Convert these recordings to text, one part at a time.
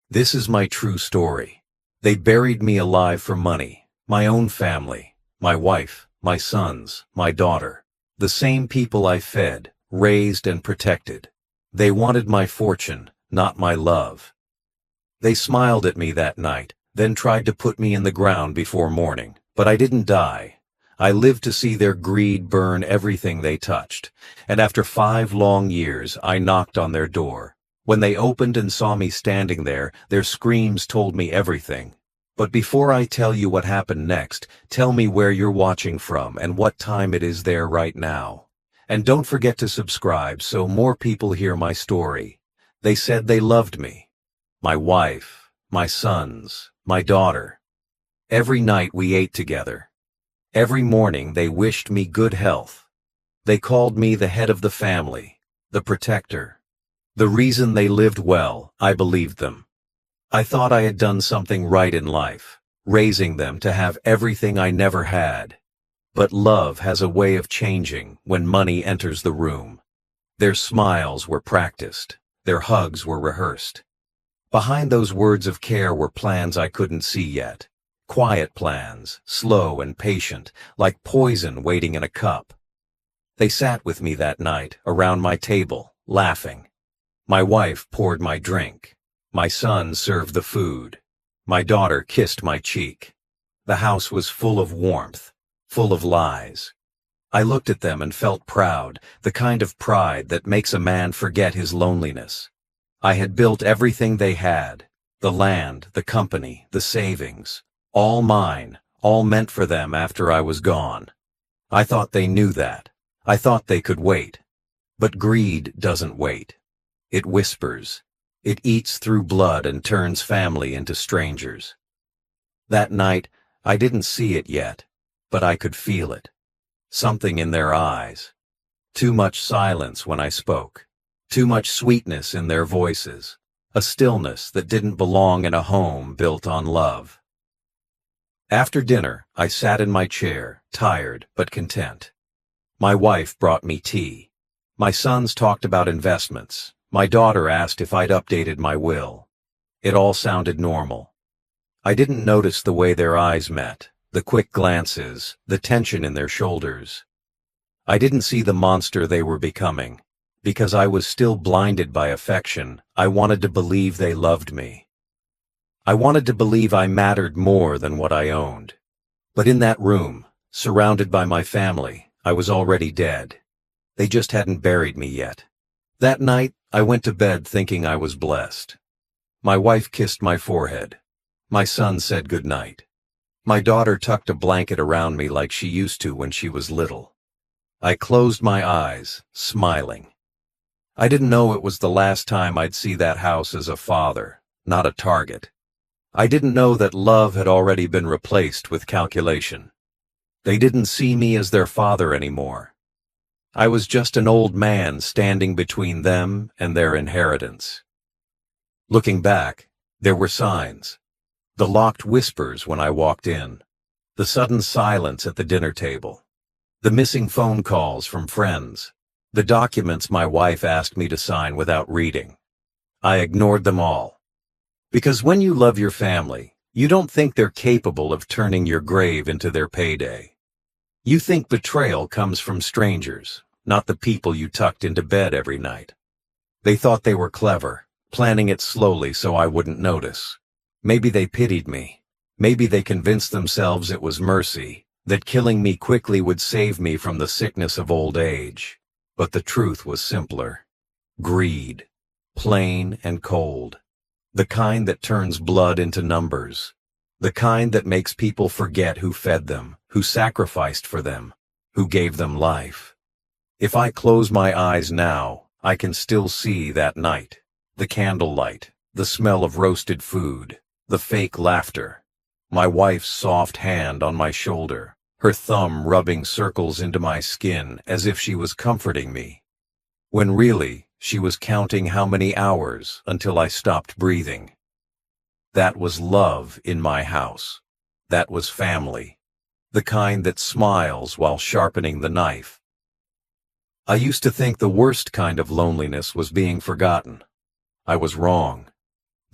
This is my true story. They buried me alive for money, my own family, my wife, my sons, my daughter, the same people I fed, raised, and protected. They wanted my fortune, not my love. They smiled at me that night, then tried to put me in the ground before morning, but I didn't die. I lived to see their greed burn everything they touched, and after 5 long years, I knocked on their door. When they opened and saw me standing there, their screams told me everything. But before I tell you what happened next, tell me where you're watching from and what time it is there right now. And don't forget to subscribe so more people hear my story. They said they loved me. My wife, my sons, my daughter. Every night we ate together. Every morning they wished me good health. They called me the head of the family, the protector. The reason they lived well, I believed them. I thought I had done something right in life, raising them to have everything I never had. But love has a way of changing when money enters the room. Their smiles were practiced, their hugs were rehearsed. Behind those words of care were plans I couldn't see yet. Quiet plans, slow and patient, like poison waiting in a cup. They sat with me that night, around my table, laughing. My wife poured my drink. My son served the food. My daughter kissed my cheek. The house was full of warmth, full of lies. I looked at them and felt proud, the kind of pride that makes a man forget his loneliness. I had built everything they had, the land, the company, the savings, all mine, all meant for them after I was gone. I thought they knew that. I thought they could wait. But greed doesn't wait. It whispers. It eats through blood and turns family into strangers. That night, I didn't see it yet, but I could feel it. Something in their eyes. Too much silence when I spoke. Too much sweetness in their voices. A stillness that didn't belong in a home built on love. After dinner, I sat in my chair, tired but content. My wife brought me tea. My sons talked about investments. My daughter asked if I'd updated my will. It all sounded normal. I didn't notice the way their eyes met, the quick glances, the tension in their shoulders. I didn't see the monster they were becoming. Because I was still blinded by affection, I wanted to believe they loved me. I wanted to believe I mattered more than what I owned. But in that room, surrounded by my family, I was already dead. They just hadn't buried me yet. That night, I went to bed thinking I was blessed. My wife kissed my forehead. My son said goodnight. My daughter tucked a blanket around me like she used to when she was little. I closed my eyes, smiling. I didn't know it was the last time I'd see that house as a father, not a target. I didn't know that love had already been replaced with calculation. They didn't see me as their father anymore. I was just an old man standing between them and their inheritance. Looking back, there were signs. The locked whispers when I walked in. The sudden silence at the dinner table. The missing phone calls from friends. The documents my wife asked me to sign without reading. I ignored them all. Because when you love your family, you don't think they're capable of turning your grave into their payday. You think betrayal comes from strangers, not the people you tucked into bed every night. They thought they were clever, planning it slowly so I wouldn't notice. Maybe they pitied me. Maybe they convinced themselves it was mercy, that killing me quickly would save me from the sickness of old age. But the truth was simpler. Greed. Plain and cold. The kind that turns blood into numbers. The kind that makes people forget who fed them, who sacrificed for them, who gave them life. If I close my eyes now, I can still see that night. The candlelight, the smell of roasted food, the fake laughter. My wife's soft hand on my shoulder, her thumb rubbing circles into my skin as if she was comforting me. When really, she was counting how many hours until I stopped breathing. That was love in my house. That was family. The kind that smiles while sharpening the knife. I used to think the worst kind of loneliness was being forgotten. I was wrong.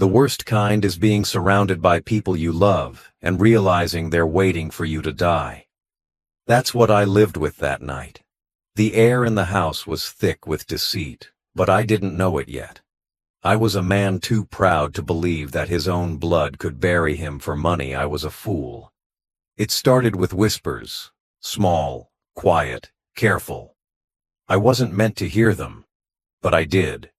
The worst kind is being surrounded by people you love and realizing they're waiting for you to die. That's what I lived with that night. The air in the house was thick with deceit, but I didn't know it yet. I was a man too proud to believe that his own blood could bury him for money. I was a fool. It started with whispers, small, quiet, careful. I wasn't meant to hear them, but I did.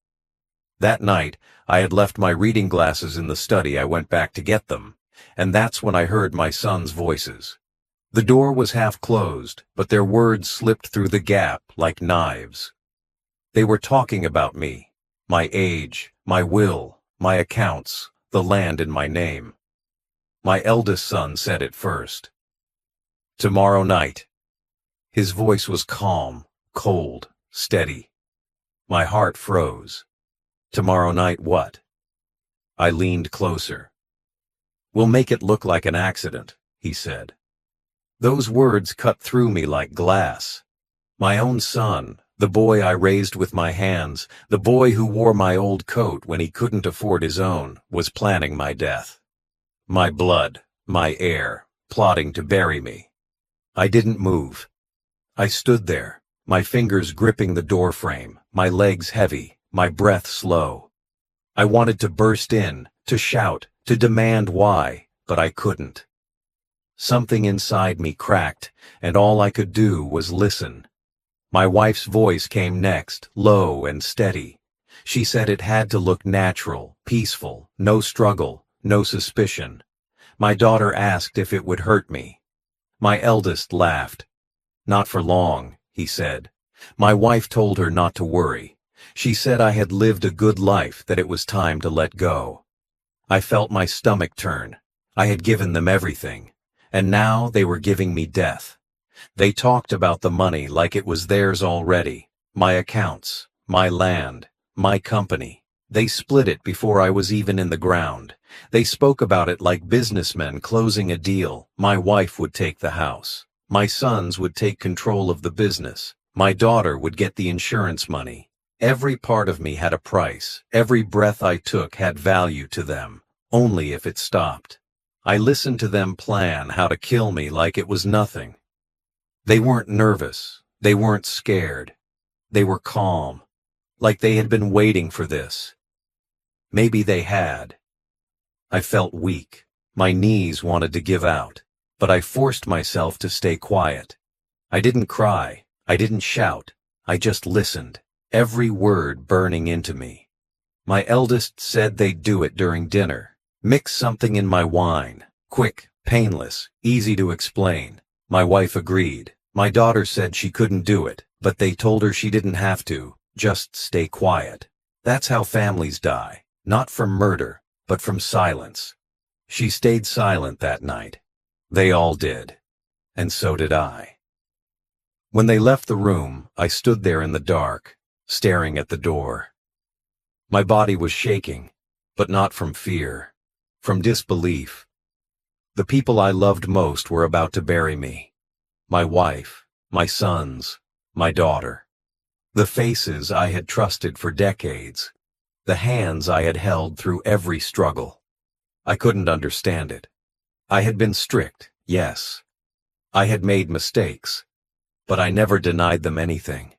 That night, I had left my reading glasses in the study. I went back to get them, and that's when I heard my son's voices. The door was half closed, but their words slipped through the gap like knives. They were talking about me, my age, my will, my accounts, the land in my name. My eldest son said it first. "Tomorrow night." His voice was calm, cold, steady. My heart froze. "Tomorrow night what?" I leaned closer. "We'll make it look like an accident," he said. Those words cut through me like glass. My own son, the boy I raised with my hands, the boy who wore my old coat when he couldn't afford his own, was planning my death. My blood, my heir, plotting to bury me. I didn't move. I stood there, my fingers gripping the doorframe, my legs heavy, my breath slow. I wanted to burst in, to shout, to demand why, but I couldn't. Something inside me cracked, and all I could do was listen. My wife's voice came next, low and steady. She said it had to look natural, peaceful, no struggle, no suspicion. My daughter asked if it would hurt me. My eldest laughed. "Not for long," he said. My wife told her not to worry. She said I had lived a good life, that it was time to let go. I felt my stomach turn. I had given them everything, and now they were giving me death. They talked about the money like it was theirs already, my accounts, my land, my company. They split it before I was even in the ground. They spoke about it like businessmen closing a deal. My wife would take the house. My sons would take control of the business. My daughter would get the insurance money. Every part of me had a price. Every breath I took had value to them, only if it stopped. I listened to them plan how to kill me like it was nothing. They weren't nervous. They weren't scared. They were calm, like they had been waiting for this. Maybe they had. I felt weak. My knees wanted to give out, but I forced myself to stay quiet. I didn't cry. I didn't shout. I just listened, every word burning into me. My eldest said they'd do it during dinner. Mix something in my wine. Quick, painless, easy to explain. My wife agreed. My daughter said she couldn't do it, but they told her she didn't have to, just stay quiet. That's how families die, not from murder, but from silence. She stayed silent that night. They all did, and so did I. When they left the room, I stood there in the dark, staring at the door. My body was shaking, but not from fear, from disbelief. The people I loved most were about to bury me. My wife, my sons, my daughter. The faces I had trusted for decades. The hands I had held through every struggle. I couldn't understand it. I had been strict, yes. I had made mistakes, but I never denied them anything.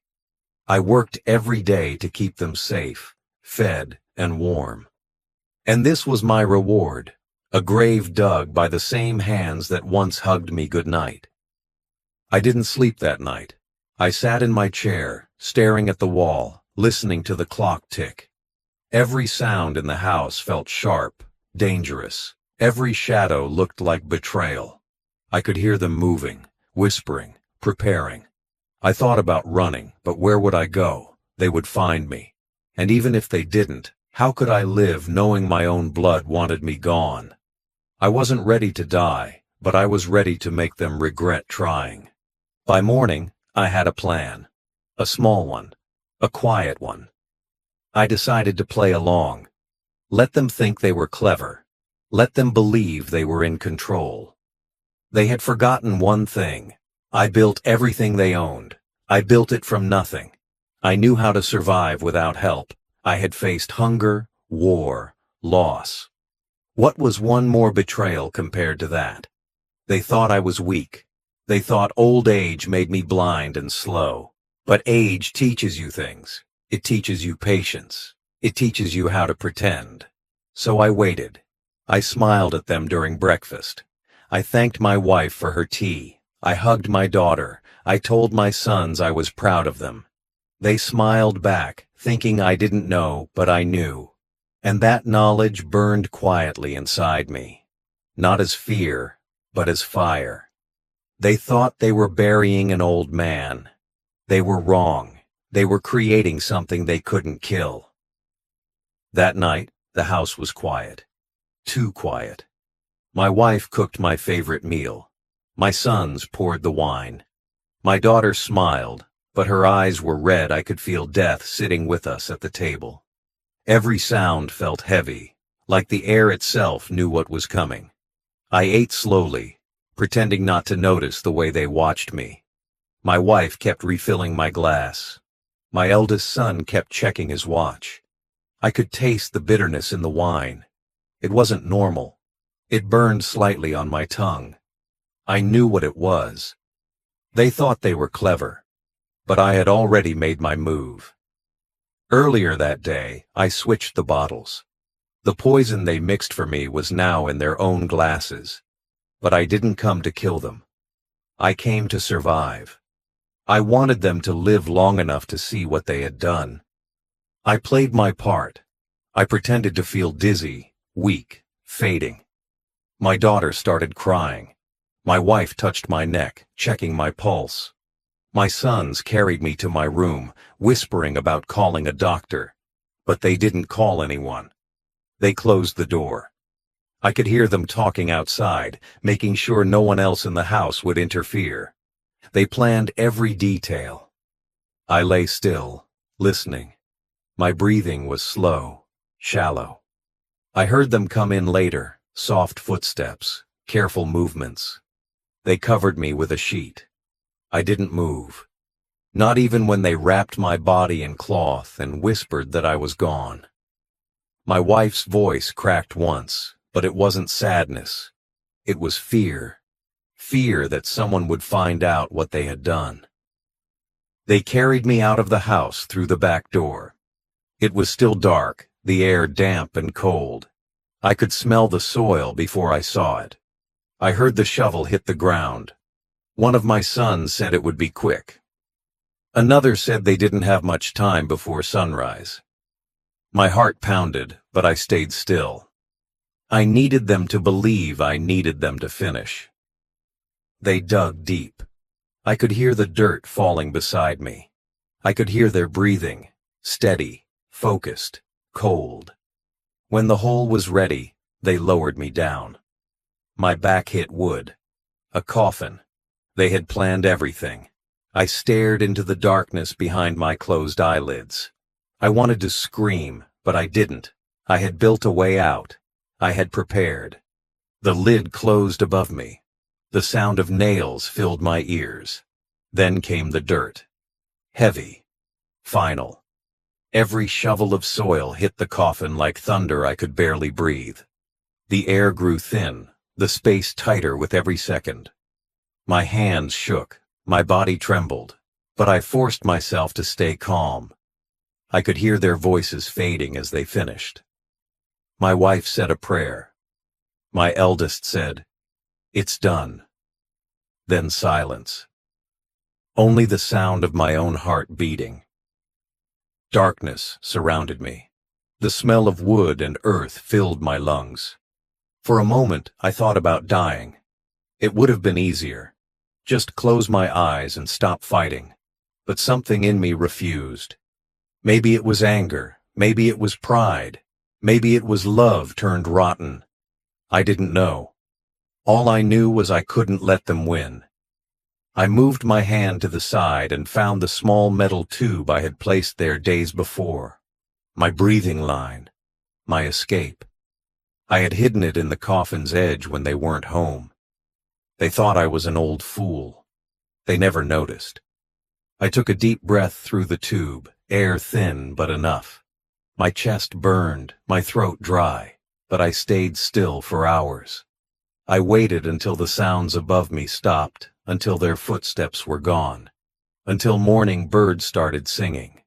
I worked every day to keep them safe, fed, and warm. And this was my reward, a grave dug by the same hands that once hugged me goodnight. I didn't sleep that night. I sat in my chair, staring at the wall, listening to the clock tick. Every sound in the house felt sharp, dangerous. Every shadow looked like betrayal. I could hear them moving, whispering, preparing. I thought about running, but where would I go? They would find me. And even if they didn't, how could I live knowing my own blood wanted me gone? I wasn't ready to die, but I was ready to make them regret trying. By morning, I had a plan. A small one. A quiet one. I decided to play along. Let them think they were clever. Let them believe they were in control. They had forgotten one thing. I built everything they owned. I built it from nothing. I knew how to survive without help. I had faced hunger, war, loss. What was one more betrayal compared to that? They thought I was weak. They thought old age made me blind and slow. But age teaches you things. It teaches you patience. It teaches you how to pretend. So I waited. I smiled at them during breakfast. I thanked my wife for her tea. I hugged my daughter. I told my sons I was proud of them. They smiled back, thinking I didn't know, but I knew. And that knowledge burned quietly inside me. Not as fear, but as fire. They thought they were burying an old man. They were wrong. They were creating something they couldn't kill. That night, the house was quiet. Too quiet. My wife cooked my favorite meal. My sons poured the wine. My daughter smiled, but her eyes were red. I could feel death sitting with us at the table. Every sound felt heavy, like the air itself knew what was coming. I ate slowly, pretending not to notice the way they watched me. My wife kept refilling my glass. My eldest son kept checking his watch. I could taste the bitterness in the wine. It wasn't normal. It burned slightly on my tongue. I knew what it was. They thought they were clever, but I had already made my move. Earlier that day, I switched the bottles. The poison they mixed for me was now in their own glasses. But I didn't come to kill them. I came to survive. I wanted them to live long enough to see what they had done. I played my part. I pretended to feel dizzy, weak, fading. My daughter started crying. My wife touched my neck, checking my pulse. My sons carried me to my room, whispering about calling a doctor. But they didn't call anyone. They closed the door. I could hear them talking outside, making sure no one else in the house would interfere. They planned every detail. I lay still, listening. My breathing was slow, shallow. I heard them come in later, soft footsteps, careful movements. They covered me with a sheet. I didn't move. Not even when they wrapped my body in cloth and whispered that I was gone. My wife's voice cracked once, but it wasn't sadness. It was fear. Fear that someone would find out what they had done. They carried me out of the house through the back door. It was still dark, the air damp and cold. I could smell the soil before I saw it. I heard the shovel hit the ground. One of my sons said it would be quick. Another said they didn't have much time before sunrise. My heart pounded, but I stayed still. I needed them to believe I needed them to finish. They dug deep. I could hear the dirt falling beside me. I could hear their breathing, steady, focused, cold. When the hole was ready, they lowered me down. My back hit wood. A coffin. They had planned everything. I stared into the darkness behind my closed eyelids. I wanted to scream, but I didn't. I had built a way out. I had prepared. The lid closed above me. The sound of nails filled my ears. Then came the dirt. Heavy. Final. Every shovel of soil hit the coffin like thunder. I could barely breathe. The air grew thin, the space tighter with every second. My hands shook, my body trembled, but I forced myself to stay calm. I could hear their voices fading as they finished. My wife said a prayer. My eldest said, "It's done." Then silence. Only the sound of my own heart beating. Darkness surrounded me. The smell of wood and earth filled my lungs. For a moment, I thought about dying. It would have been easier. Just close my eyes and stop fighting. But something in me refused. Maybe it was anger. Maybe it was pride. Maybe it was love turned rotten. I didn't know. All I knew was I couldn't let them win. I moved my hand to the side and found the small metal tube I had placed there days before. My breathing line. My escape. I had hidden it in the coffin's edge when they weren't home. They thought I was an old fool. They never noticed. I took a deep breath through the tube, air thin but enough. My chest burned, my throat dry. but I stayed still for hours. I waited until the sounds above me stopped, until their footsteps were gone, until morning birds started singing.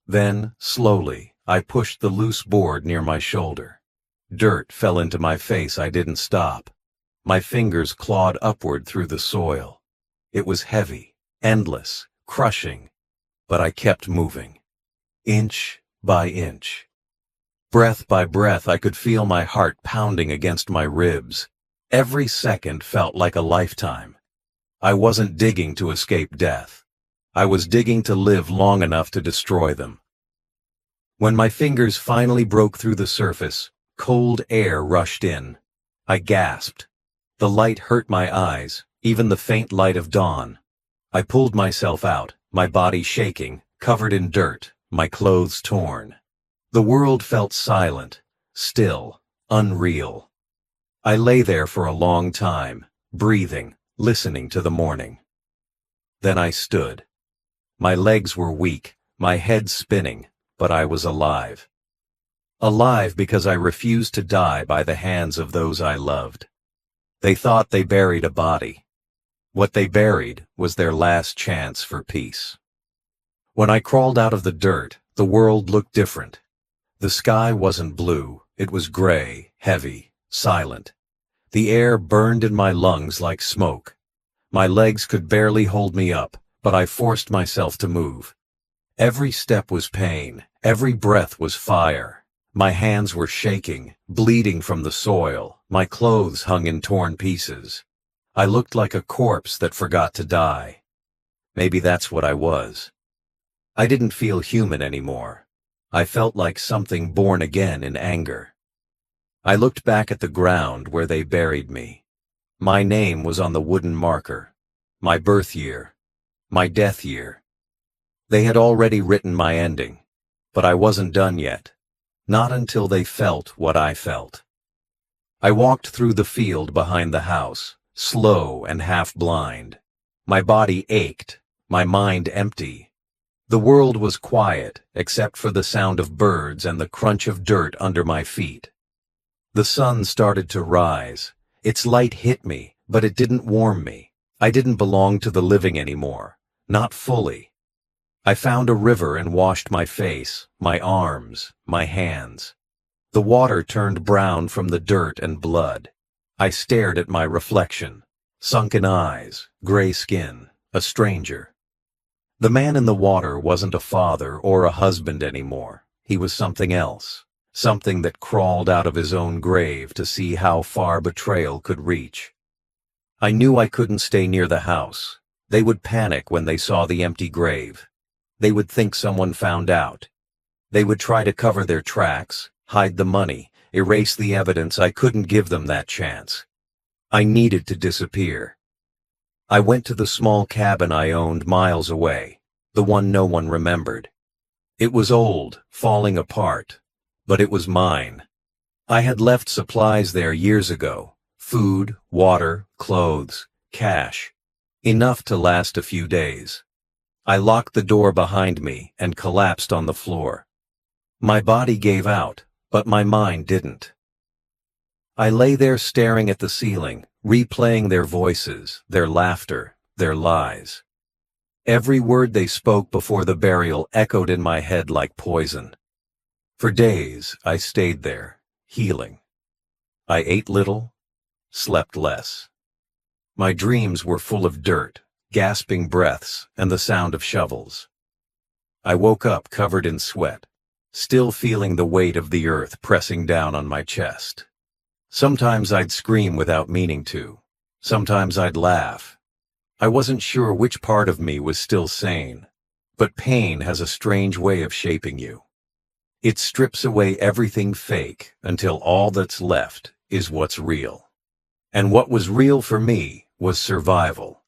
Then, slowly, I pushed the loose board near my shoulder. Dirt fell into my face. I didn't stop. My fingers clawed upward through the soil. It was heavy, endless, crushing, but I kept moving. Inch by inch. Breath by breath, I could feel my heart pounding against my ribs. Every second felt like a lifetime. I wasn't digging to escape death. I was digging to live long enough to destroy them. When my fingers finally broke through the surface, cold air rushed in. I gasped. The light hurt my eyes, even the faint light of dawn. I pulled myself out, my body shaking, covered in dirt, my clothes torn. The world felt silent, still, unreal. I lay there for a long time, breathing, listening to the morning. Then I stood. My legs were weak, my head spinning, but I was alive. Alive because I refused to die by the hands of those I loved. They thought they buried a body. What they buried was their last chance for peace. When I crawled out of the dirt, the world looked different. The sky wasn't blue, it was gray, heavy, silent. The air burned in my lungs like smoke. My legs could barely hold me up, but I forced myself to move. Every step was pain, every breath was fire. My hands were shaking, bleeding from the soil, my clothes hung in torn pieces. I looked like a corpse that forgot to die. Maybe that's what I was. I didn't feel human anymore. I felt like something born again in anger. I looked back at the ground where they buried me. My name was on the wooden marker. My birth year. My death year. They had already written my ending, but I wasn't done yet. Not until they felt what I felt. I walked through the field behind the house, slow and half blind. My body ached, my mind empty. The world was quiet, except for the sound of birds and the crunch of dirt under my feet. The sun started to rise. Its light hit me, but it didn't warm me. I didn't belong to the living anymore. Not fully. I found a river and washed my face, my arms, my hands. The water turned brown from the dirt and blood. I stared at my reflection. Sunken eyes, gray skin, a stranger. The man in the water wasn't a father or a husband anymore. He was something else. Something that crawled out of his own grave to see how far betrayal could reach. I knew I couldn't stay near the house. They would panic when they saw the empty grave. They would think someone found out. They would try to cover their tracks, hide the money, erase the evidence. I couldn't give them that chance. I needed to disappear. I went to the small cabin I owned miles away, the one no one remembered. It was old, falling apart. But it was mine. I had left supplies there years ago. Food, water, clothes, cash. Enough to last a few days. I locked the door behind me and collapsed on the floor. My body gave out, but my mind didn't. I lay there staring at the ceiling, replaying their voices, their laughter, their lies. Every word they spoke before the burial echoed in my head like poison. For days, I stayed there, healing. I ate little, slept less. My dreams were full of dirt, gasping breaths, and the sound of shovels. I woke up covered in sweat, still feeling the weight of the earth pressing down on my chest. Sometimes I'd scream without meaning to. Sometimes I'd laugh. I wasn't sure which part of me was still sane, but pain has a strange way of shaping you. It strips away everything fake until all that's left is what's real. And what was real for me was survival.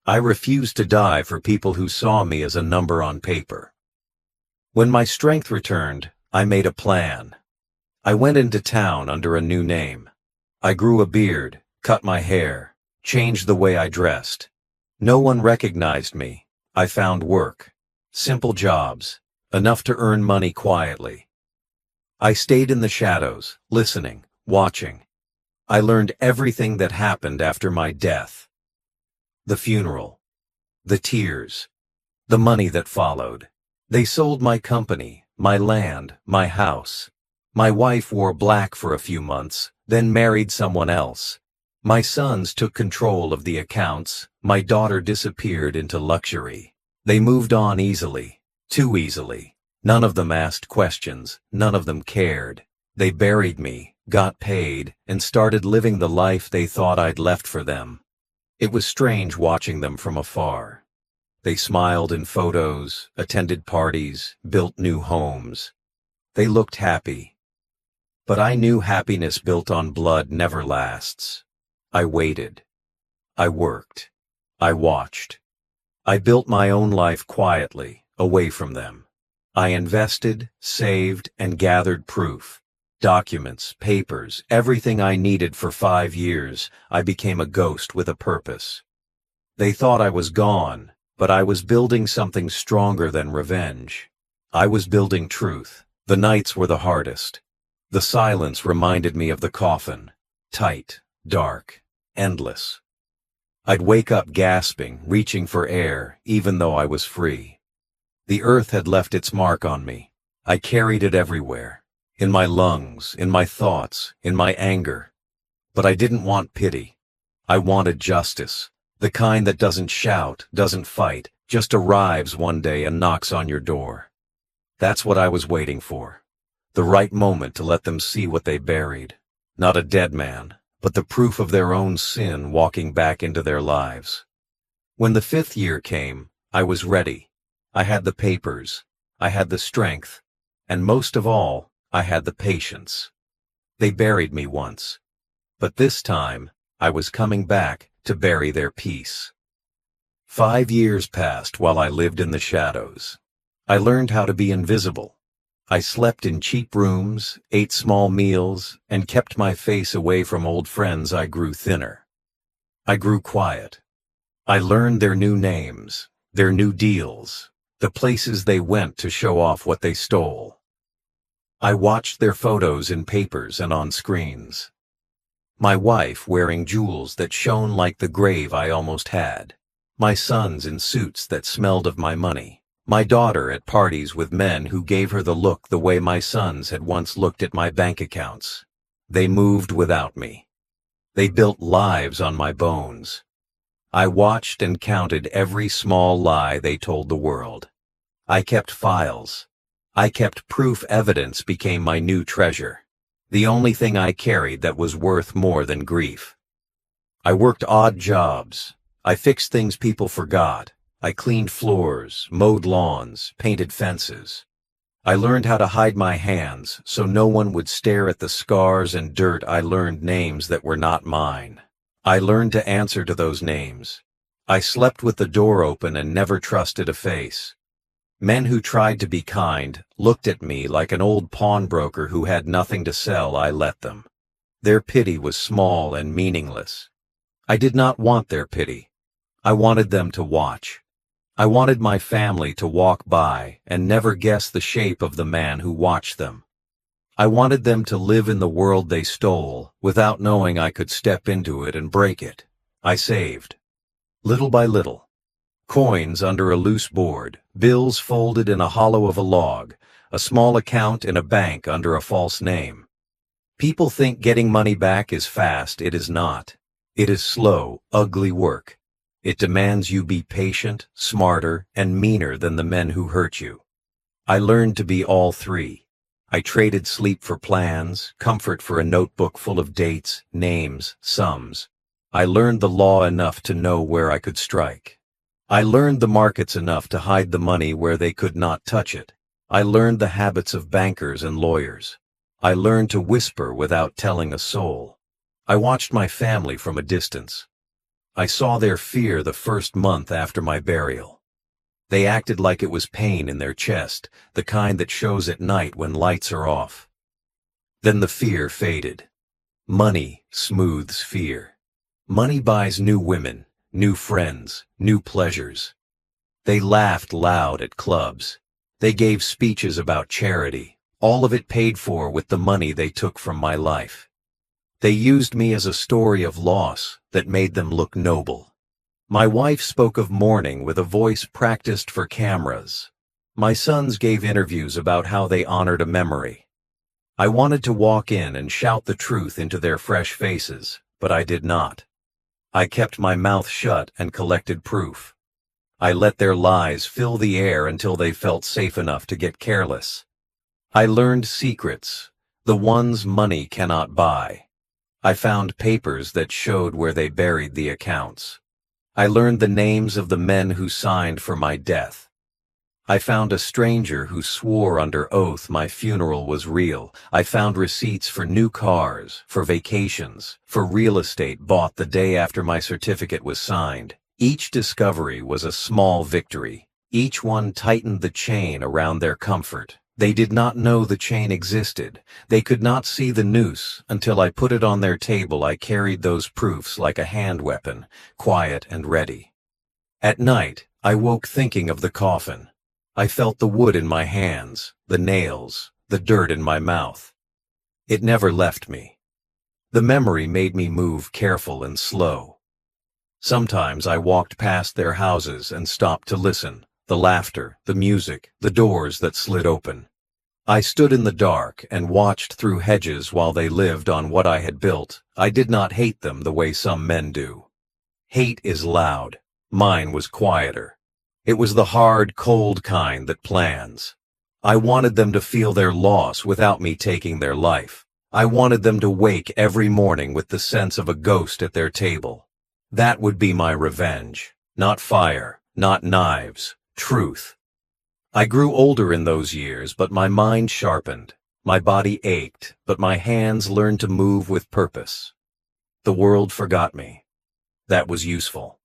I refused to die for people who saw me as a number on paper. When my strength returned, I made a plan. I went into town under a new name. I grew a beard, cut my hair, changed the way I dressed. No one recognized me. I found work. Simple jobs. Enough to earn money quietly. I stayed in the shadows, listening, watching. I learned everything that happened after my death. The funeral, the tears, the money that followed. They sold my company, my land, my house. My wife wore black for a few months, then married someone else. My sons took control of the accounts. My daughter disappeared into luxury. They moved on easily, too easily. None of them asked questions, none of them cared. They buried me, got paid, and started living the life they thought I'd left for them. It was strange watching them from afar. They smiled in photos, attended parties, built new homes. They looked happy. But I knew happiness built on blood never lasts. I waited. I worked. I watched. I built my own life quietly, away from them. I invested, saved, and gathered proof. Documents, papers, everything I needed for 5 years. I became a ghost with a purpose. They thought I was gone, but I was building something stronger than revenge. I was building truth. The nights were the hardest. The silence reminded me of the coffin. Tight, dark, endless. I'd wake up gasping, reaching for air, even though I was free. The earth had left its mark on me. I carried it everywhere. In my lungs, in my thoughts, in my anger. But I didn't want pity. I wanted justice. The kind that doesn't shout, doesn't fight, just arrives one day and knocks on your door. That's what I was waiting for. The right moment to let them see what they buried. Not a dead man, but the proof of their own sin walking back into their lives. When the 5th year came, I was ready. I had the papers, I had the strength, and most of all, I had the patience. They buried me once, but this time, I was coming back to bury their peace. 5 years passed while I lived in the shadows. I learned how to be invisible. I slept in cheap rooms, ate small meals, and kept my face away from old friends. I grew thinner. I grew quiet. I learned their new names, their new deals, the places they went to show off what they stole. I watched their photos in papers and on screens. My wife wearing jewels that shone like the grave I almost had. My sons in suits that smelled of my money. My daughter at parties with men who gave her the look the way my sons had once looked at my bank accounts. They moved without me. They built lives on my bones. I watched and counted every small lie they told the world. I kept files. I kept proof. Evidence became my new treasure. The only thing I carried that was worth more than grief. I worked odd jobs. I fixed things people forgot. I cleaned floors, mowed lawns, painted fences. I learned how to hide my hands so no one would stare at the scars and dirt. I learned names that were not mine. I learned to answer to those names. I slept with the door open and never trusted a face. Men who tried to be kind looked at me like an old pawnbroker who had nothing to sell. I let them. Their pity was small and meaningless. I did not want their pity. I wanted them to watch. I wanted my family to walk by and never guess the shape of the man who watched them. I wanted them to live in the world they stole without knowing I could step into it and break it. I saved. Little by little. Coins under a loose board, bills folded in a hollow of a log, a small account in a bank under a false name. People think getting money back is fast. It is not. It is slow, ugly work. It demands you be patient, smarter, and meaner than the men who hurt you. I learned to be all three. I traded sleep for plans, comfort for a notebook full of dates, names, sums. I learned the law enough to know where I could strike. I learned the markets enough to hide the money where they could not touch it. I learned the habits of bankers and lawyers. I learned to whisper without telling a soul. I watched my family from a distance. I saw their fear the first month after my burial. They acted like it was pain in their chest, the kind that shows at night when lights are off. Then the fear faded. Money smooths fear. Money buys new women, new friends, new pleasures. They laughed loud at clubs. They gave speeches about charity, all of it paid for with the money they took from my life. They used me as a story of loss that made them look noble. My wife spoke of mourning with a voice practiced for cameras. My sons gave interviews about how they honored a memory. I wanted to walk in and shout the truth into their fresh faces, but I did not. I kept my mouth shut and collected proof. I let their lies fill the air until they felt safe enough to get careless. I learned secrets, the ones money cannot buy. I found papers that showed where they buried the accounts. I learned the names of the men who signed for my death. I found a stranger who swore under oath my funeral was real. I found receipts for new cars, for vacations, for real estate bought the day after my certificate was signed. Each discovery was a small victory. Each one tightened the chain around their comfort. They did not know the chain existed. They could not see the noose until I put it on their table. I carried those proofs like a hand weapon, quiet and ready. At night, I woke thinking of the coffin. I felt the wood in my hands, the nails, the dirt in my mouth. It never left me. The memory made me move careful and slow. Sometimes I walked past their houses and stopped to listen. The laughter, the music, the doors that slid open. I stood in the dark and watched through hedges while they lived on what I had built. I did not hate them the way some men do. Hate is loud. Mine was quieter. It was the hard, cold kind that plans. I wanted them to feel their loss without me taking their life. I wanted them to wake every morning with the sense of a ghost at their table. That would be my revenge. Not fire, not knives. Truth. I grew older in those years, but my mind sharpened. My body ached, but my hands learned to move with purpose. The world forgot me. That was useful.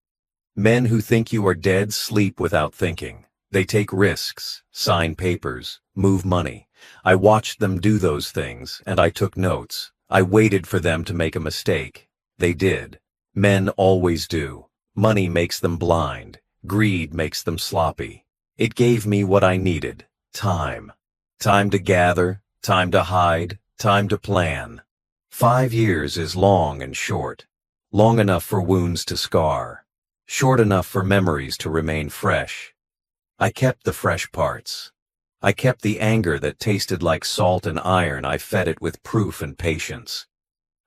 Men who think you are dead sleep without thinking. They take risks, sign papers, move money. I watched them do those things, and I took notes. I waited for them to make a mistake. They did. Men always do. Money makes them blind. Greed makes them sloppy. It gave me what I needed. Time. Time to gather, time to hide, time to plan. 5 years is long and short. Long enough for wounds to scar. Short enough for memories to remain fresh. I kept the fresh parts. I kept the anger that tasted like salt and iron. I fed it with proof and patience.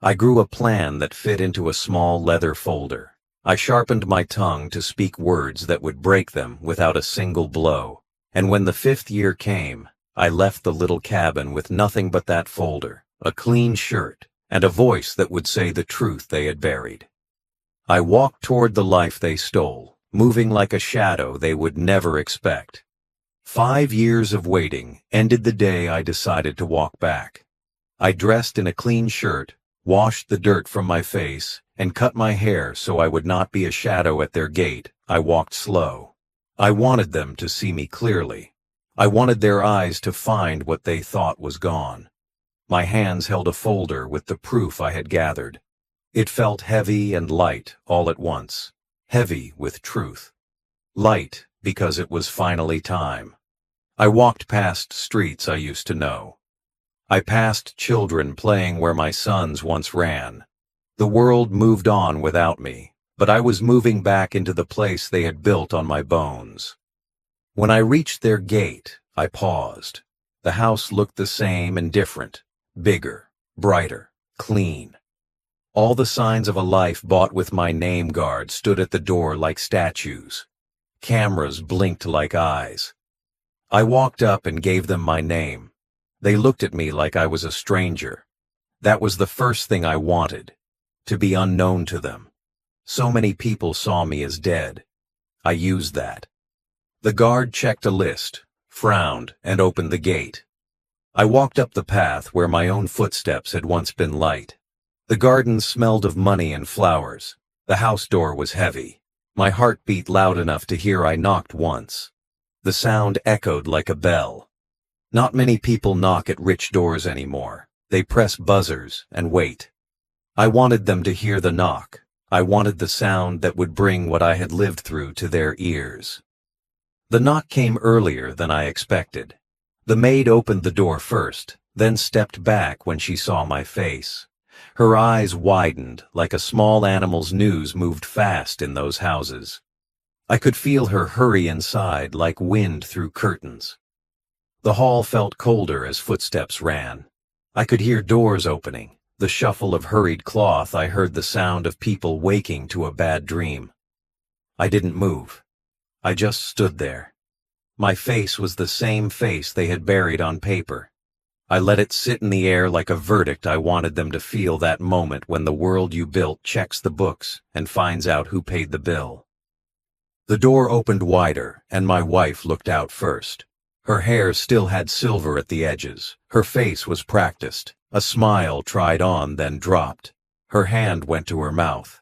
I grew a plan that fit into a small leather folder. I sharpened my tongue to speak words that would break them without a single blow. And when the 5th year came, I left the little cabin with nothing but that folder, a clean shirt, and a voice that would say the truth they had buried. I walked toward the life they stole, moving like a shadow they would never expect. 5 years of waiting ended the day I decided to walk back. I dressed in a clean shirt, washed the dirt from my face, and cut my hair so I would not be a shadow at their gate. I walked slow. I wanted them to see me clearly. I wanted their eyes to find what they thought was gone. My hands held a folder with the proof I had gathered. It felt heavy and light all at once. Heavy with truth. Light because it was finally time. I walked past streets I used to know. I passed children playing where my sons once ran. The world moved on without me, but I was moving back into the place they had built on my bones. When I reached their gate, I paused. The house looked the same and different, bigger, brighter, clean. All the signs of a life bought with my name guard stood at the door like statues. Cameras blinked like eyes. I walked up and gave them my name. They looked at me like I was a stranger. That was the first thing I wanted. To be unknown to them. So many people saw me as dead. I used that. The guard checked a list, frowned, and opened the gate. I walked up the path where my own footsteps had once been light. The garden smelled of money and flowers. The house door was heavy. My heart beat loud enough to hear. I knocked once. The sound echoed like a bell. Not many people knock at rich doors anymore. They press buzzers and wait. I wanted them to hear the knock. I wanted the sound that would bring what I had lived through to their ears. The knock came earlier than I expected. The maid opened the door first, then stepped back when she saw my face. Her eyes widened like a small animal's news moved fast in those houses. I could feel her hurry inside like wind through curtains. The hall felt colder as footsteps ran. I could hear doors opening, the shuffle of hurried cloth. I heard the sound of people waking to a bad dream. I didn't move. I just stood there. My face was the same face they had buried on paper. I let it sit in the air like a verdict. I wanted them to feel that moment when the world you built checks the books and finds out who paid the bill. The door opened wider, and my wife looked out first. Her hair still had silver at the edges. Her face was practiced. A smile tried on, then dropped. Her hand went to her mouth.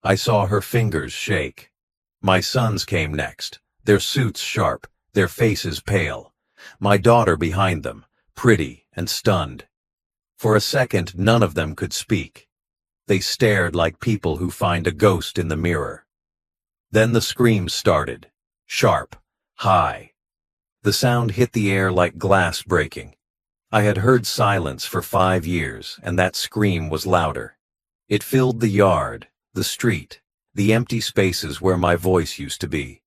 I saw her fingers shake. My sons came next, their suits sharp, their faces pale. My daughter behind them, pretty and stunned. For a second, none of them could speak. They stared like people who find a ghost in the mirror. Then the screams started, sharp, high. The sound hit the air like glass breaking. I had heard silence for 5 years, and that scream was louder. It filled the yard, the street, the empty spaces where my voice used to be.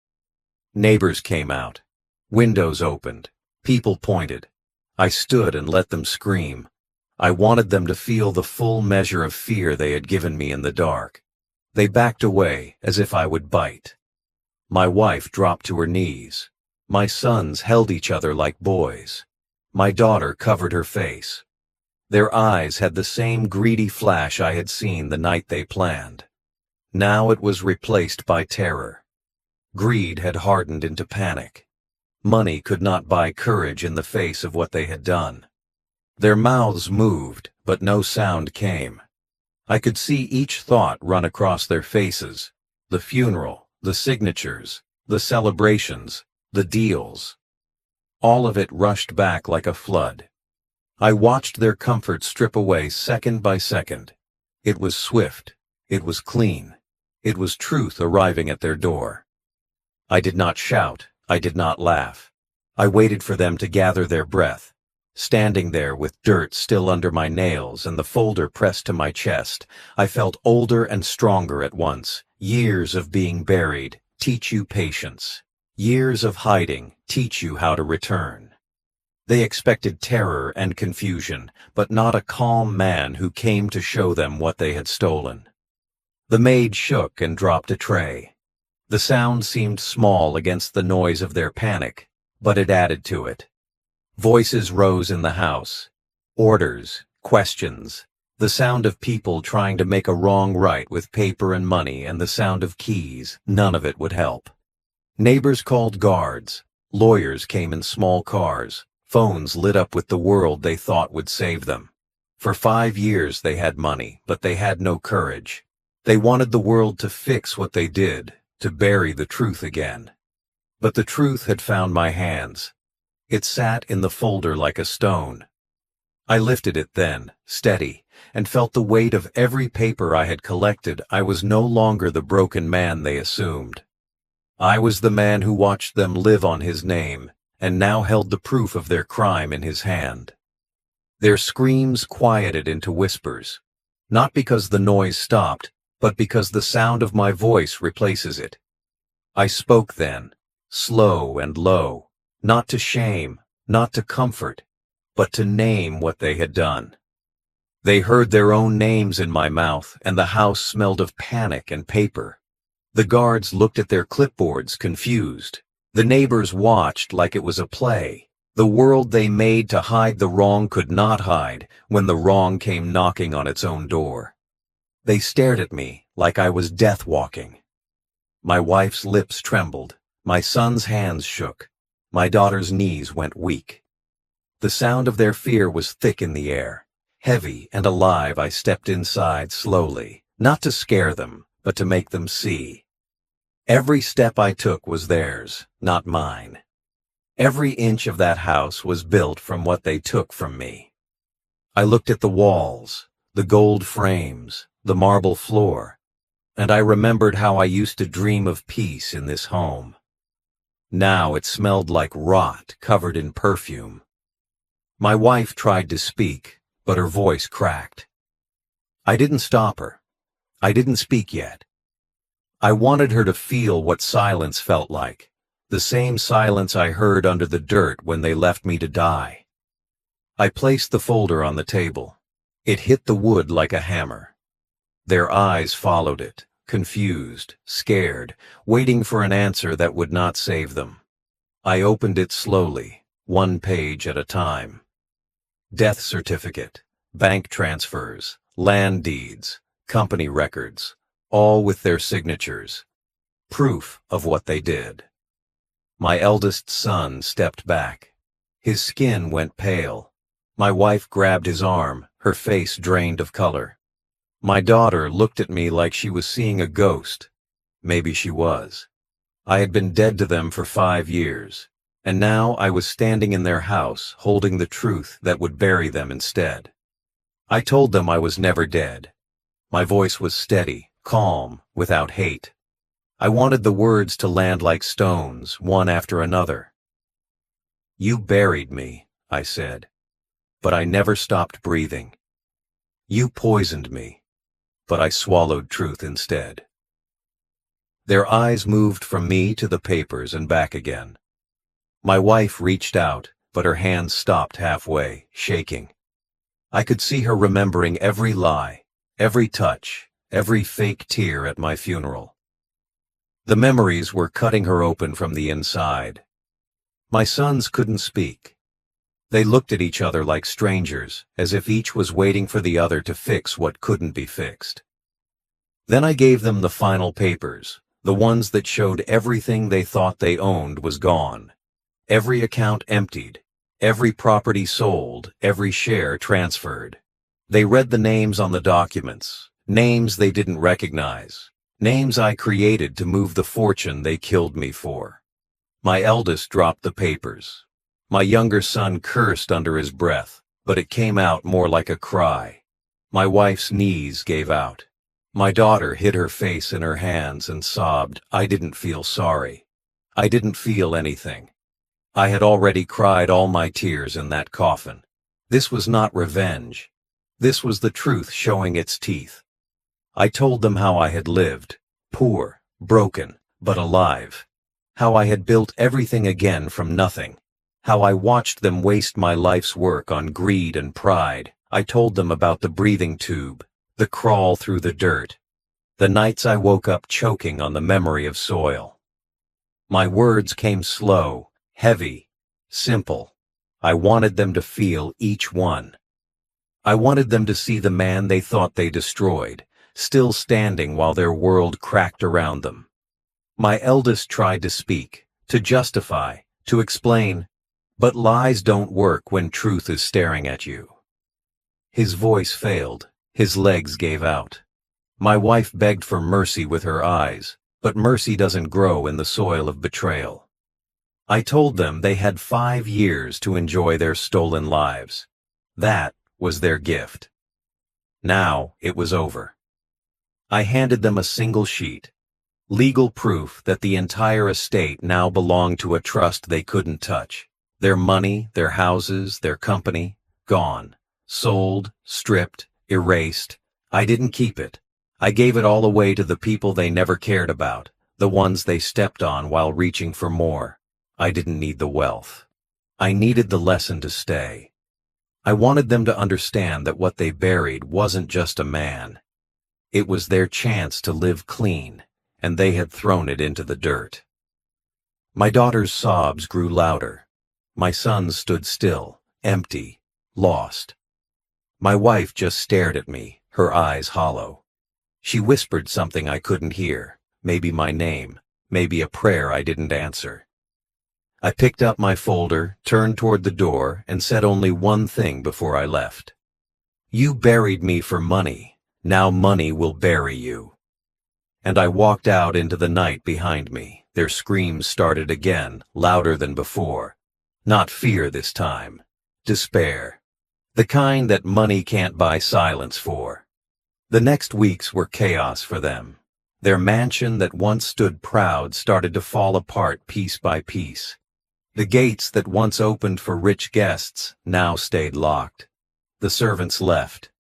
Neighbors came out. Windows opened. People pointed. I stood and let them scream. I wanted them to feel the full measure of fear they had given me in the dark. They backed away as if I would bite. My wife dropped to her knees. My sons held each other like boys. My daughter covered her face. Their eyes had the same greedy flash I had seen the night they planned. Now it was replaced by terror. Greed had hardened into panic. Money could not buy courage in the face of what they had done. Their mouths moved, but no sound came. I could see each thought run across their faces: the funeral, the signatures, the celebrations, the deals. All of it rushed back like a flood. I watched their comfort strip away second by second. It was swift. It was clean. It was truth arriving at their door. I did not shout. I did not laugh. I waited for them to gather their breath. Standing there with dirt still under my nails and the folder pressed to my chest, I felt older and stronger at once. Years of being buried teach you patience. Years of hiding teach you how to return. They expected terror and confusion, but not a calm man who came to show them what they had stolen. The maid shook and dropped a tray. The sound seemed small against the noise of their panic, but it added to it. Voices rose in the house. Orders, questions, the sound of people trying to make a wrong right with paper and money, and the sound of keys. None of it would help. Neighbors called guards. Lawyers came in small cars. Phones lit up with the world they thought would save them. For 5 years they had money, but they had no courage. They wanted the world to fix what they did, to bury the truth again. But the truth had found my hands. It sat in the folder like a stone. I lifted it then, steady, and felt the weight of every paper I had collected. I was no longer the broken man they assumed. I was the man who watched them live on his name, and now held the proof of their crime in his hand. Their screams quieted into whispers, not because the noise stopped, but because the sound of my voice replaces it. I spoke then, slow and low, not to shame, not to comfort, but to name what they had done. They heard their own names in my mouth, and the house smelled of panic and paper. The guards looked at their clipboards, confused. The neighbors watched like it was a play. The world they made to hide the wrong could not hide when the wrong came knocking on its own door. They stared at me like I was death walking. My wife's lips trembled. My son's hands shook. My daughter's knees went weak. The sound of their fear was thick in the air. Heavy and alive, I stepped inside slowly, not to scare them, but to make them see. Every step I took was theirs, not mine. Every inch of that house was built from what they took from me. I looked at the walls, the gold frames, the marble floor, and I remembered how I used to dream of peace in this home. Now it smelled like rot covered in perfume. My wife tried to speak, but her voice cracked. I didn't stop her. I didn't speak yet. I wanted her to feel what silence felt like, the same silence I heard under the dirt when they left me to die. I placed the folder on the table. It hit the wood like a hammer. Their eyes followed it, confused, scared, waiting for an answer that would not save them. I opened it slowly, one page at a time. Death certificate, bank transfers, land deeds, company records, all with their signatures. Proof of what they did. My eldest son stepped back. His skin went pale. My wife grabbed his arm, her face drained of color. My daughter looked at me like she was seeing a ghost. Maybe she was. I had been dead to them for 5 years, and now I was standing in their house holding the truth that would bury them instead. I told them I was never dead. My voice was steady, calm, without hate. I wanted the words to land like stones, one after another. You buried me, I said, but I never stopped breathing. You poisoned me, but I swallowed truth instead. Their eyes moved from me to the papers and back again. My wife reached out, but her hands stopped halfway, shaking. I could see her remembering every lie, every touch, every fake tear at my funeral. The memories were cutting her open from the inside. My sons couldn't speak. They looked at each other like strangers, as if each was waiting for the other to fix what couldn't be fixed. Then I gave them the final papers, the ones that showed everything they thought they owned was gone. Every account emptied, every property sold, every share transferred. They read the names on the documents, names they didn't recognize, names I created to move the fortune they killed me for. My eldest dropped the papers. My younger son cursed under his breath, but it came out more like a cry. My wife's knees gave out. My daughter hid her face in her hands and sobbed. I didn't feel sorry. I didn't feel anything. I had already cried all my tears in that coffin. This was not revenge. This was the truth showing its teeth. I told them how I had lived, poor, broken, but alive. How I had built everything again from nothing. How I watched them waste my life's work on greed and pride. I told them about the breathing tube, the crawl through the dirt, the nights I woke up choking on the memory of soil. My words came slow, heavy, simple. I wanted them to feel each one. I wanted them to see the man they thought they destroyed, still standing while their world cracked around them. My eldest tried to speak, to justify, to explain, but lies don't work when truth is staring at you. His voice failed. His legs gave out. My wife begged for mercy with her eyes, but mercy doesn't grow in the soil of betrayal. I told them they had 5 years to enjoy their stolen lives. That was their gift. Now it was over. I handed them a single sheet, legal proof that the entire estate now belonged to a trust they couldn't touch. Their money, their houses, their company, gone, sold, stripped, erased. I didn't keep it. I gave it all away to the people they never cared about, the ones they stepped on while reaching for more. I didn't need the wealth. I needed the lesson to stay. I wanted them to understand that what they buried wasn't just a man. It was their chance to live clean, and they had thrown it into the dirt. My daughter's sobs grew louder. My sons stood still, empty, lost. My wife just stared at me, her eyes hollow. She whispered something I couldn't hear, maybe my name, maybe a prayer I didn't answer. I picked up my folder, turned toward the door, and said only one thing before I left. You buried me for money. Now money will bury you. And I walked out into the night behind me. Their screams started again, louder than before. Not fear this time. Despair. The kind that money can't buy silence for. The next weeks were chaos for them. Their mansion that once stood proud started to fall apart piece by piece. The gates that once opened for rich guests now stayed locked. The servants left.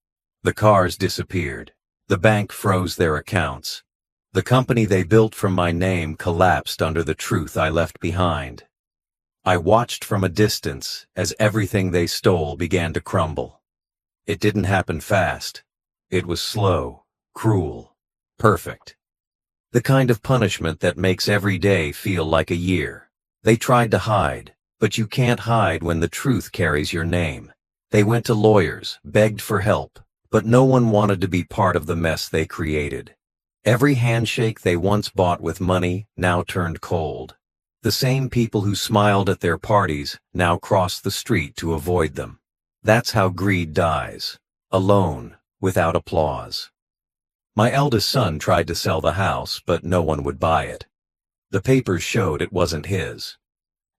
The cars disappeared. The bank froze their accounts. The company they built from my name collapsed under the truth I left behind. I watched from a distance as everything they stole began to crumble. It didn't happen fast. It was slow, cruel, perfect. The kind of punishment that makes every day feel like a year. They tried to hide, but you can't hide when the truth carries your name. They went to lawyers, begged for help, but no one wanted to be part of the mess they created. Every handshake they once bought with money now turned cold. The same people who smiled at their parties now crossed the street to avoid them. That's how greed dies, alone, without applause. My eldest son tried to sell the house, but no one would buy it. The papers showed it wasn't his.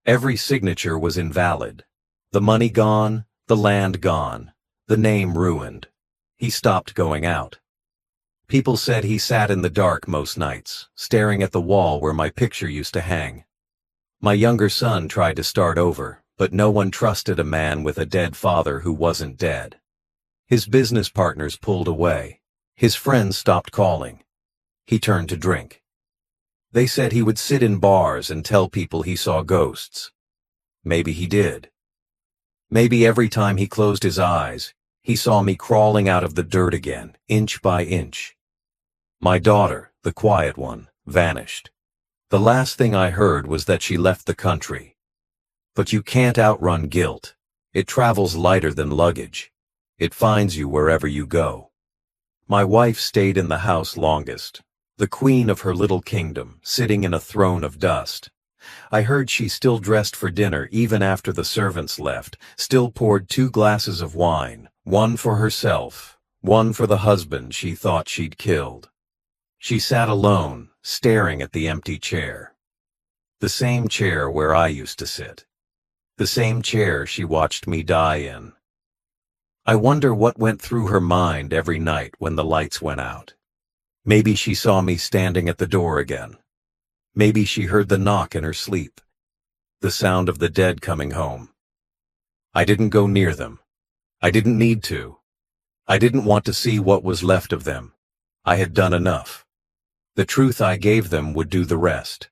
Every signature was invalid. The money gone, the land gone, the name ruined. He stopped going out. People said he sat in the dark most nights, staring at the wall where my picture used to hang. My younger son tried to start over, but no one trusted a man with a dead father who wasn't dead. His business partners pulled away. His friends stopped calling. He turned to drink. They said he would sit in bars and tell people he saw ghosts. Maybe he did. Maybe every time he closed his eyes, he saw me crawling out of the dirt again, inch by inch. My daughter, the quiet one, vanished. The last thing I heard was that she left the country. But you can't outrun guilt. It travels lighter than luggage. It finds you wherever you go. My wife stayed in the house longest, the queen of her little kingdom, sitting in a throne of dust. I heard she still dressed for dinner even after the servants left, still poured 2 glasses of wine, one for herself, one for the husband she thought she'd killed. She sat alone, staring at the empty chair. The same chair where I used to sit. The same chair she watched me die in. I wonder what went through her mind every night when the lights went out. Maybe she saw me standing at the door again. Maybe she heard the knock in her sleep. The sound of the dead coming home. I didn't go near them. I didn't need to. I didn't want to see what was left of them. I had done enough. The truth I gave them would do the rest.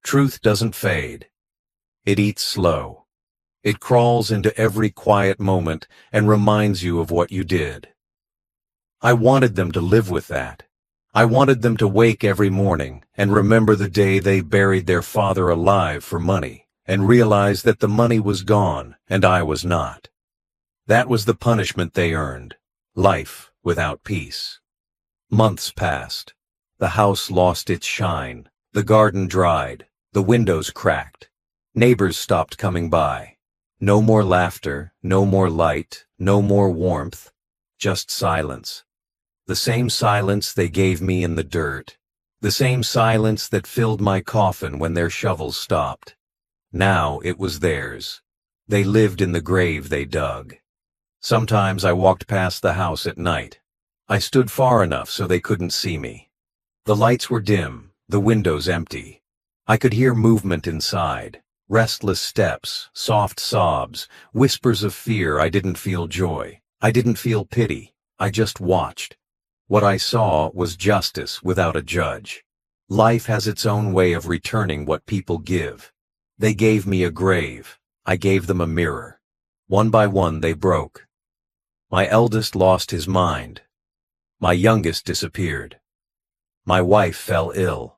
Truth doesn't fade. It eats slow. It crawls into every quiet moment and reminds you of what you did. I wanted them to live with that. I wanted them to wake every morning and remember the day they buried their father alive for money and realize that the money was gone and I was not. That was the punishment they earned, life without peace. Months passed. The house lost its shine. The garden dried. The windows cracked. Neighbors stopped coming by. No more laughter, no more light, no more warmth, just silence. The same silence they gave me in the dirt. The same silence that filled my coffin when their shovels stopped. Now it was theirs. They lived in the grave they dug. Sometimes I walked past the house at night. I stood far enough so they couldn't see me. The lights were dim, the windows empty. I could hear movement inside, restless steps, soft sobs, whispers of fear. I didn't feel joy. I didn't feel pity. I just watched. What I saw was justice without a judge. Life has its own way of returning what people give. They gave me a grave. I gave them a mirror. One by one they broke. My eldest lost his mind. My youngest disappeared. My wife fell ill.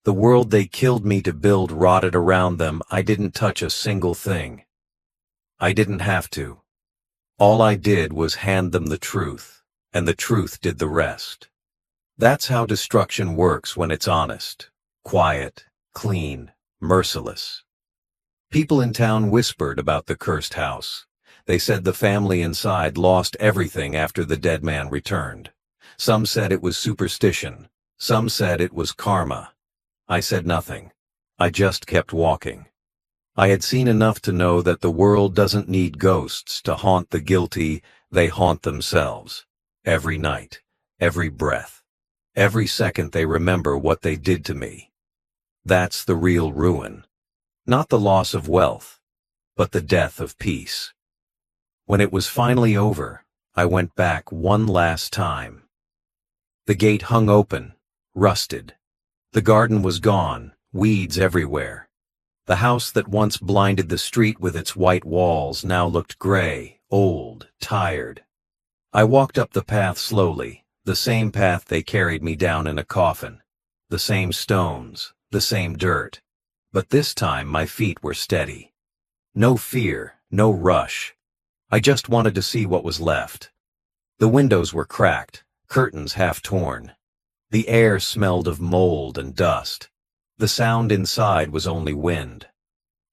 The world they killed me to build rotted around them. I didn't touch a single thing. I didn't have to. All I did was hand them the truth, and the truth did the rest. That's how destruction works when it's honest, quiet, clean, merciless. People in town whispered about the cursed house. They said the family inside lost everything after the dead man returned. Some said it was superstition. Some said it was karma. I said nothing. I just kept walking. I had seen enough to know that the world doesn't need ghosts to haunt the guilty. They haunt themselves. Every night, every breath, every second they remember what they did to me. That's the real ruin. Not the loss of wealth, but the death of peace. When it was finally over, I went back one last time. The gate hung open, rusted. The garden was gone, weeds everywhere. The house that once blinded the street with its white walls now looked gray, old, tired. I walked up the path slowly, the same path they carried me down in a coffin. The same stones, the same dirt. But this time my feet were steady. No fear, no rush. I just wanted to see what was left. The windows were cracked, curtains half torn. The air smelled of mold and dust. The sound inside was only wind.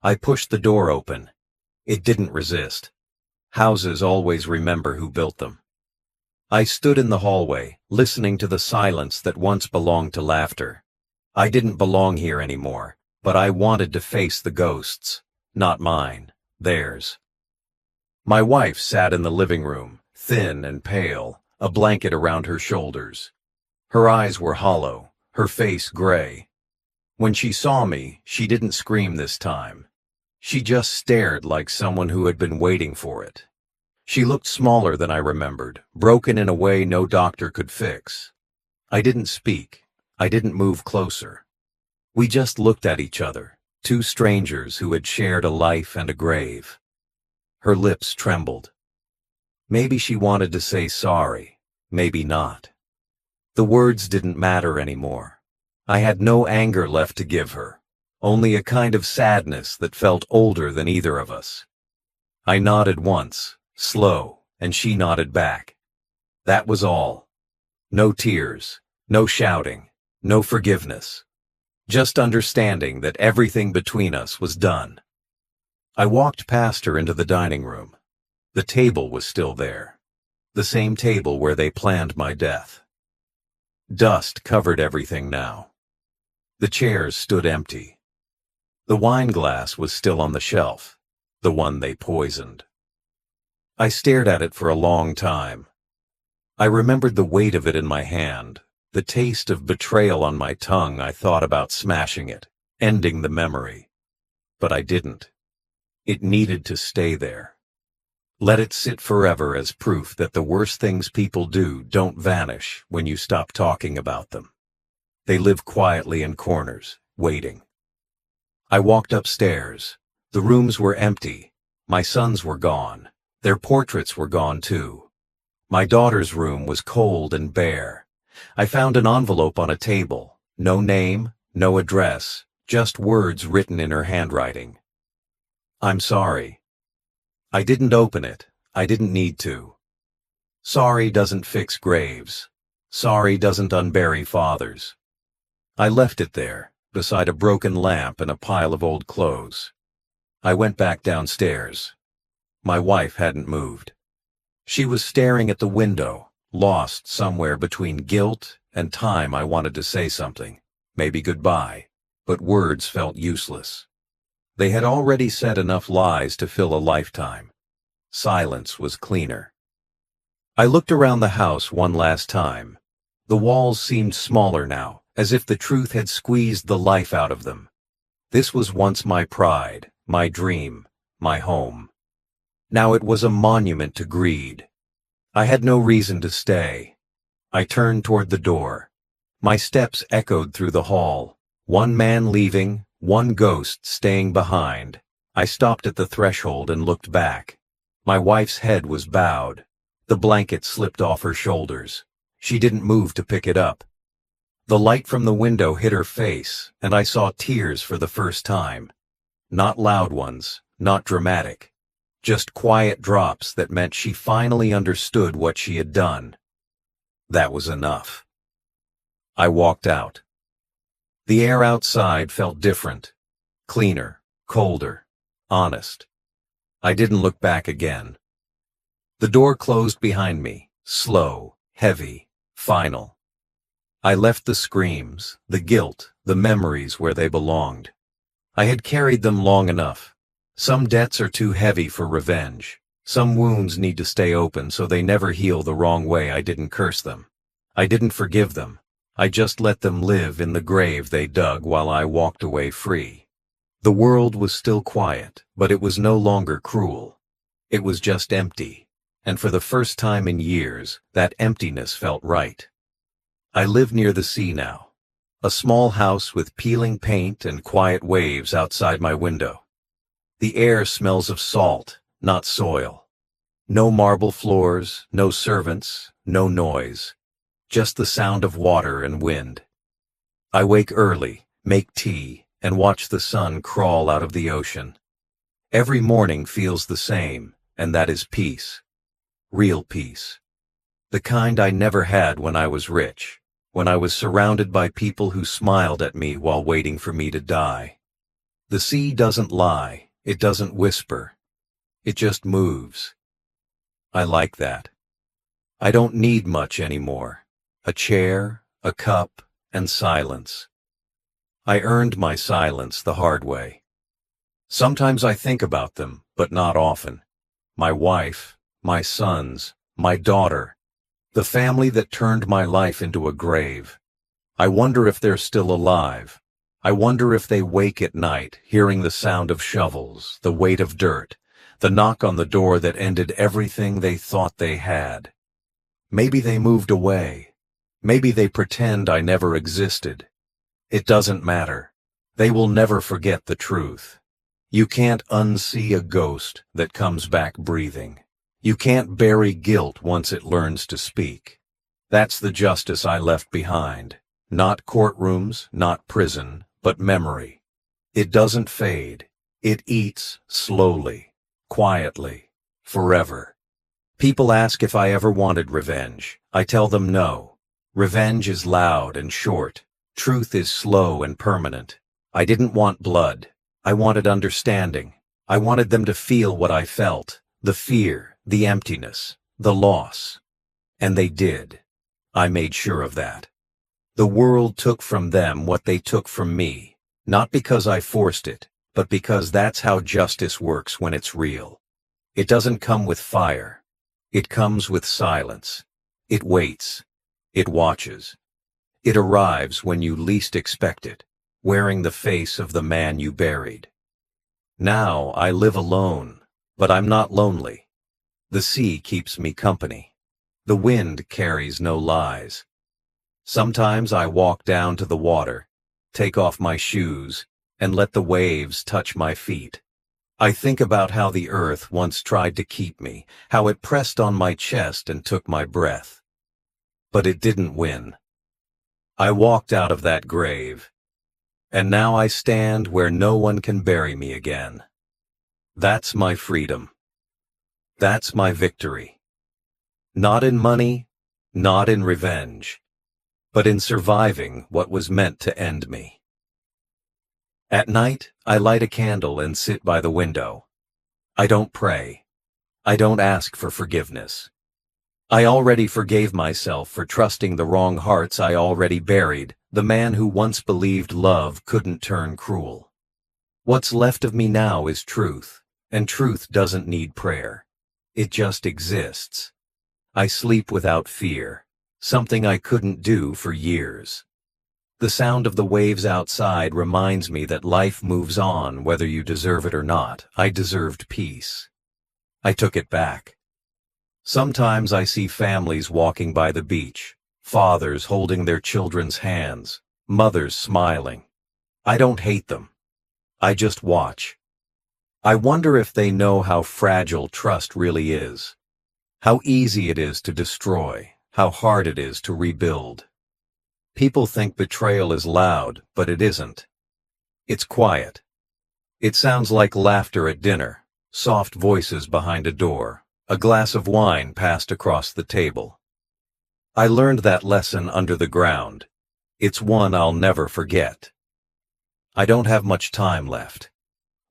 I pushed the door open. It didn't resist. Houses always remember who built them. I stood in the hallway, listening to the silence that once belonged to laughter. I didn't belong here anymore, but I wanted to face the ghosts. Not mine, theirs. My wife sat in the living room, thin and pale, a blanket around her shoulders. Her eyes were hollow, her face gray. When she saw me, she didn't scream this time. She just stared like someone who had been waiting for it. She looked smaller than I remembered, broken in a way no doctor could fix. I didn't speak. I didn't move closer. We just looked at each other, two strangers who had shared a life and a grave. Her lips trembled. Maybe she wanted to say sorry, maybe not. The words didn't matter anymore. I had no anger left to give her, only a kind of sadness that felt older than either of us. I nodded once, slow, and she nodded back. That was all. No tears, no shouting, no forgiveness. Just understanding that everything between us was done. I walked past her into the dining room. The table was still there. The same table where they planned my death. Dust covered everything now. The chairs stood empty. The wine glass was still on the shelf, the one they poisoned. I stared at it for a long time. I remembered the weight of it in my hand, the taste of betrayal on my tongue. I thought about smashing it, ending the memory. But I didn't. It needed to stay there. Let it sit forever as proof that the worst things people do don't vanish when you stop talking about them. They live quietly in corners, waiting. I walked upstairs. The rooms were empty. My sons were gone. Their portraits were gone too. My daughter's room was cold and bare. I found an envelope on a table. No name, no address, just words written in her handwriting. I'm sorry. I didn't open it. I didn't need to. Sorry doesn't fix graves. Sorry doesn't unbury fathers. I left it there, beside a broken lamp and a pile of old clothes. I went back downstairs. My wife hadn't moved. She was staring at the window, lost somewhere between guilt and time. I wanted to say something, maybe goodbye, but words felt useless. They had already said enough lies to fill a lifetime. Silence was cleaner. I looked around the house one last time. The walls seemed smaller now, as if the truth had squeezed the life out of them. This was once my pride, my dream, my home. Now it was a monument to greed. I had no reason to stay. I turned toward the door. My steps echoed through the hall. One man leaving, one ghost staying behind. I stopped at the threshold and looked back. My wife's head was bowed. The blanket slipped off her shoulders. She didn't move to pick it up. The light from the window hit her face, and I saw tears for the first time. Not loud ones, not dramatic. Just quiet drops that meant she finally understood what she had done. That was enough. I walked out. The air outside felt different. Cleaner, colder, honest. I didn't look back again. The door closed behind me, slow, heavy, final. I left the screams, the guilt, the memories where they belonged. I had carried them long enough. Some debts are too heavy for revenge. Some wounds need to stay open so they never heal the wrong way. I didn't curse them. I didn't forgive them. I just let them live in the grave they dug while I walked away free. The world was still quiet, but it was no longer cruel. It was just empty. and for the first time in years, that emptiness felt right. I live near the sea now, a small house with peeling paint and quiet waves outside my window. The air smells of salt, not soil. No marble floors, no servants, no noise, just the sound of water and wind. I wake early, make tea, and watch the sun crawl out of the ocean. Every morning feels the same, and that is peace. Real peace. The kind I never had when I was rich, when I was surrounded by people who smiled at me while waiting for me to die. The sea doesn't lie, it doesn't whisper. It just moves. I like that. I don't need much anymore. A chair, a cup, and silence. I earned my silence the hard way. Sometimes I think about them, but not often. My wife, my sons, my daughter, the family that turned my life into a grave. I wonder if they're still alive. I wonder if they wake at night, hearing the sound of shovels, the weight of dirt, the knock on the door that ended everything they thought they had. Maybe they moved away. Maybe they pretend I never existed. It doesn't matter. They will never forget the truth. You can't unsee a ghost that comes back breathing. You can't bury guilt once it learns to speak. That's the justice I left behind. Not courtrooms, not prison, but memory. It doesn't fade. It eats slowly, quietly, forever. People ask if I ever wanted revenge. I tell them no. Revenge is loud and short. Truth is slow and permanent. I didn't want blood. I wanted understanding. I wanted them to feel what I felt, the fear, the emptiness, the loss. And they did. I made sure of that. The world took from them what they took from me, not because I forced it, but because that's how justice works when it's real. It doesn't come with fire. It comes with silence. It waits. It watches. It arrives when you least expect it, wearing the face of the man you buried. Now I live alone, but I'm not lonely. The sea keeps me company. The wind carries no lies. Sometimes I walk down to the water, take off my shoes, and let the waves touch my feet. I think about how the earth once tried to keep me, how it pressed on my chest and took my breath. But it didn't win. I walked out of that grave, and now I stand where no one can bury me again. That's my freedom. That's my victory. Not in money, not in revenge, but in surviving what was meant to end me. At night, I light a candle and sit by the window. I don't pray. I don't ask for forgiveness. I already forgave myself for trusting the wrong hearts I already buried, the man who once believed love couldn't turn cruel. What's left of me now is truth, and truth doesn't need prayer. It just exists. I sleep without fear, something I couldn't do for years. The sound of the waves outside reminds me that life moves on whether you deserve it or not. I deserved peace. I took it back. Sometimes I see families walking by the beach, fathers holding their children's hands, mothers smiling. I don't hate them. I just watch. I wonder if they know how fragile trust really is, how easy it is to destroy, how hard it is to rebuild. People think betrayal is loud, but it isn't. It's quiet. It sounds like laughter at dinner, soft voices behind a door, a glass of wine passed across the table. I learned that lesson under the ground. It's one I'll never forget. I don't have much time left.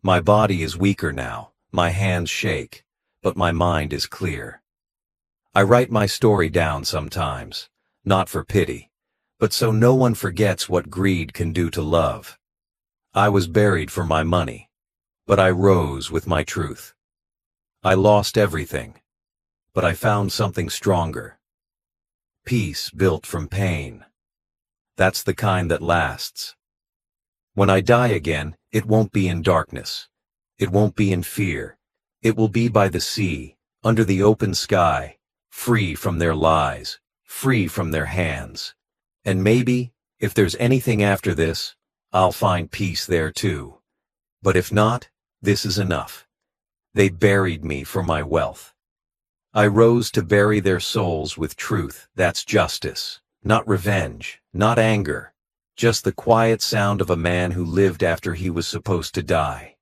My body is weaker now, my hands shake, but my mind is clear. I write my story down sometimes, not for pity, but so no one forgets what greed can do to love. I was buried for my money, but I rose with my truth. I lost everything, but I found something stronger. Peace built from pain. That's the kind that lasts. When I die again, it won't be in darkness. It won't be in fear. It will be by the sea, under the open sky, free from their lies, free from their hands. And maybe, if there's anything after this, I'll find peace there too. But if not, this is enough. They buried me for my wealth. I rose to bury their souls with truth. That's justice, not revenge, not anger, just the quiet sound of a man who lived after he was supposed to die.